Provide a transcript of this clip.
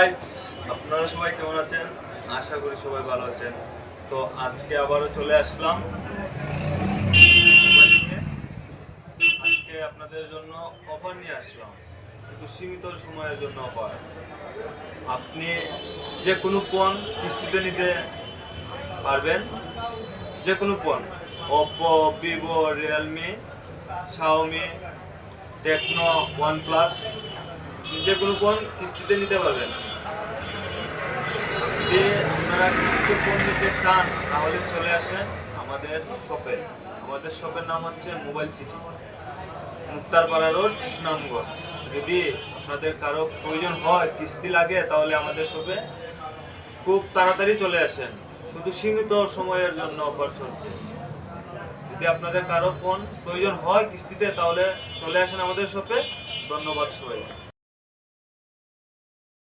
Guys, আপনারা সবাই কেমন আছেন? আশা করি সবাই ভালো আছেন। তো আজকে আবারও চলে আসলাম মোবাইল নিয়ে। আজকে আপনাদের জন্য অফার নিয়ে আসলাম, শুধু সীমিত সময়ের জন্য অফার। আপনি যে কোনো ফোন কিস্তিতে নিতে পারবেন, যে কোনো phone, Oppo, Vivo, Realme, Xiaomi, Tecno, OnePlus, যে কোনো ফোন কিস্তিতে নিতে পারবেন। যদি আপনারা কিস্তিতে ফোন নিতে চান তাহলে চলে আসেন আমাদের শপে। আমাদের শপের নাম হচ্ছে mobile city, Muktarpara road, Sunamganj. যদি আপনাদের কারো প্রয়োজন হয়, কিস্তি লাগে, তাহলে আমাদের শপে খুব তাড়াতাড়ি চলে আসেন। শুধু সীমিত সময়ের জন্য অফার চলছে। যদি আপনাদের কারো ফোন প্রয়োজন হয় কিস্তিতে, তাহলে চলে আসেন আমাদের শপে। ধন্যবাদ সবাই।